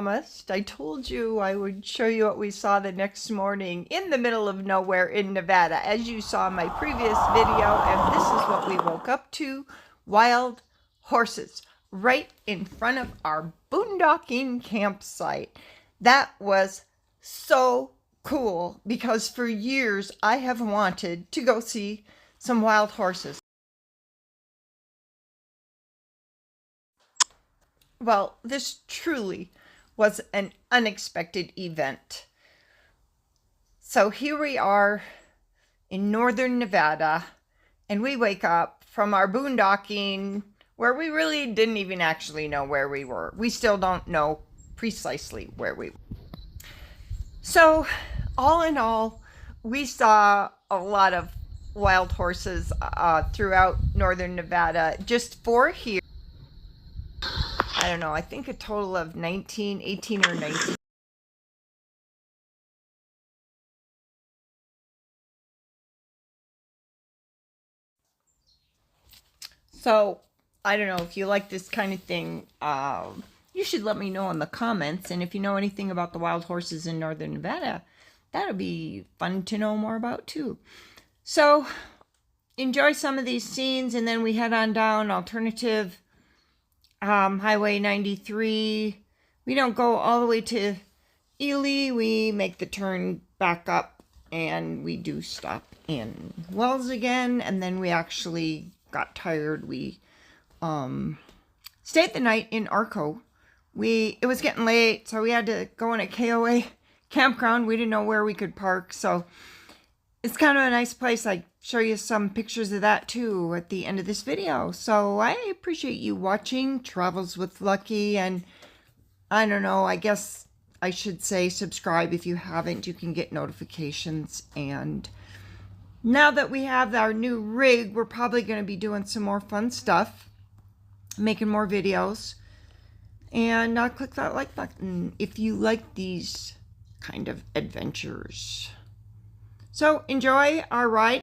promised. I told you I would show you what we saw the next morning in the middle of nowhere in Nevada, as you saw in my previous video, and this is what we woke up to: wild horses right in front of our boondocking campsite. That was so cool because for years I have wanted to go see some wild horses. Well, this truly was an unexpected event. So here we are in northern Nevada, and we wake up from our boondocking where we really didn't even actually know where we were. We still don't know precisely where we were. So all in all, we saw a lot of wild horses throughout northern Nevada. Just for here, I don't know, I think a total of 18 or 19. So, I don't know if you like this kind of thing. You should let me know in the comments. And if you know anything about the wild horses in northern Nevada, that'll be fun to know more about too. So, enjoy some of these scenes, and then we head on down Alternative Highway 93. We don't go all the way to Ely. We make the turn back up, and we do stop in Wells again, and then we actually got tired. We stayed the night in Arco. It was getting late, so we had to go in a KOA campground. We didn't know where we could park, so it's kind of a nice place. I show you some pictures of that too at the end of this video. So I appreciate you watching Travels with Lucky, and I don't know, I guess I should say subscribe if you haven't. You can get notifications. And now that we have our new rig, we're probably going to be doing some more fun stuff, making more videos. And click that like button if you like these kind of adventures. So enjoy our ride.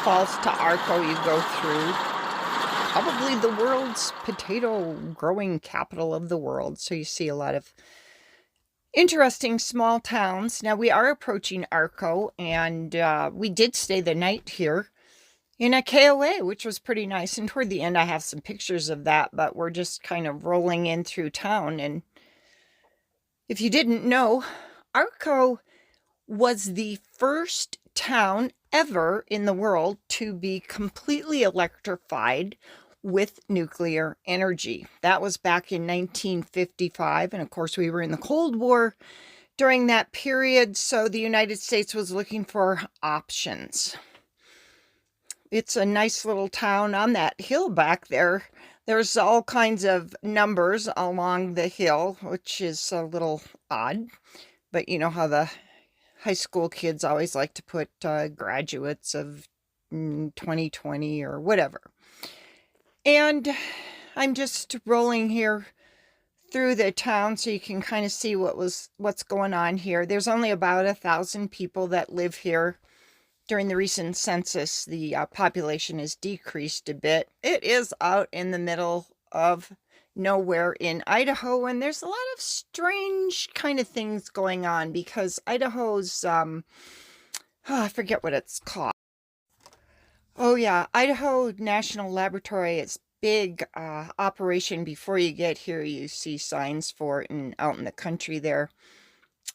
falls to Arco, you go through probably the world's potato growing capital of the world. So you see a lot of interesting small towns. Now we are approaching Arco, and we did stay the night here in a KOA, which was pretty nice. And toward the end, I have some pictures of that, but we're just kind of rolling in through town. And if you didn't know, Arco was the first town ever in the world to be completely electrified with nuclear energy. That was back in 1955. And of course, we were in the Cold War during that period. So the United States was looking for options. It's a nice little town on that hill back there. There's all kinds of numbers along the hill, which is a little odd. But you know how the high school kids always like to put graduates of 2020 or whatever. And I'm just rolling here through the town so you can kind of see what's going on here. There's only about 1,000 people that live here. During the recent census, the population has decreased a bit. It is out in the middle of nowhere in Idaho, and there's a lot of strange kind of things going on because Idaho's, I forget what it's called. Oh yeah, Idaho National Laboratory. It's big operation. Before you get here, you see signs for it and out in the country there.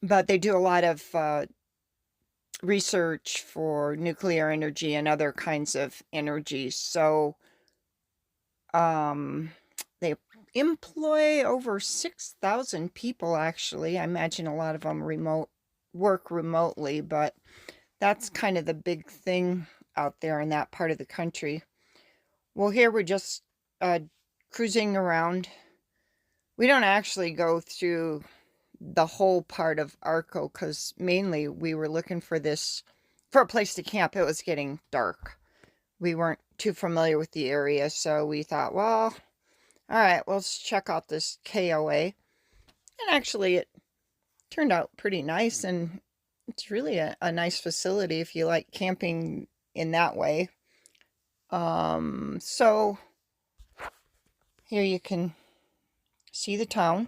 But they do a lot of research for nuclear energy and other kinds of energy. So they employ over 6,000 people, actually. I imagine a lot of them work remotely, but that's kind of the big thing out there in that part of the country. Well, here we're just cruising around. We don't actually go through the whole part of Arco because mainly we were looking for a place to camp. It was getting dark. We weren't too familiar with the area, so we thought, well, all right, let's check out this KOA. And actually, it turned out pretty nice, and it's really a nice facility if you like camping in that way. So here you can see the town.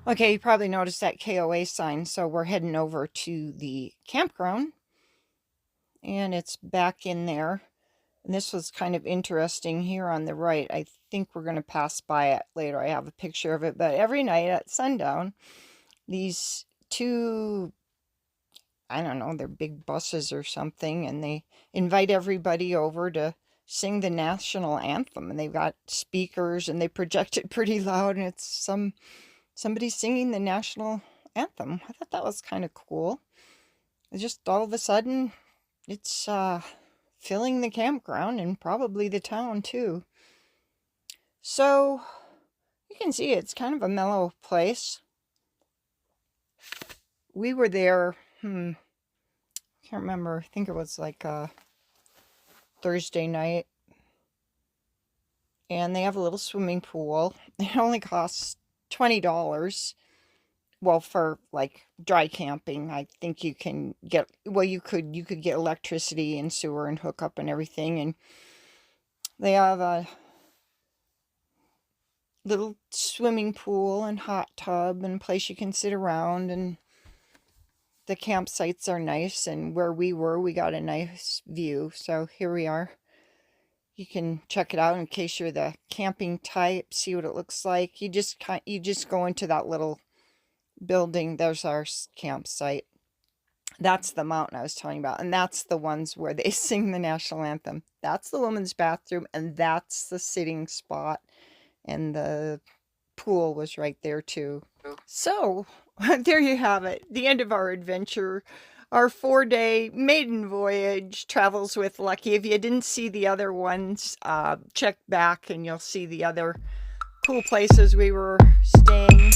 Okay, you probably noticed that KOA sign, so we're heading over to the campground, and it's back in there. And this was kind of interesting here on the right. I think we're going to pass by it later. I have a picture of it, but every night at sundown, these two, I don't know, they're big buses or something, and they invite everybody over to sing the national anthem, and they've got speakers, and they project it pretty loud, and it's somebody singing the national anthem. I thought that was kind of cool. It's just all of a sudden, it's filling the campground and probably the town too. So you can see it's kind of a mellow place. We were there, can't remember, I think it was like a Thursday night. And they have a little swimming pool. It only costs $20, well, for like dry camping, I think you can get, well, you could get electricity and sewer and hook up and everything. And they have a little swimming pool and hot tub and place you can sit around, and the campsites are nice, and where we were, we got a nice view. So here we are. You can check it out in case you're the camping type, see what it looks like. You just go into that little building. There's our campsite. That's the mountain I was telling you about, and that's the ones where they sing the national anthem. That's the women's bathroom, and that's the sitting spot, and the pool was right there too. So there you have it, the end of our adventure, our 4-day maiden voyage, Travels with Lucky. If you didn't see the other ones, check back and you'll see the other cool places we were staying.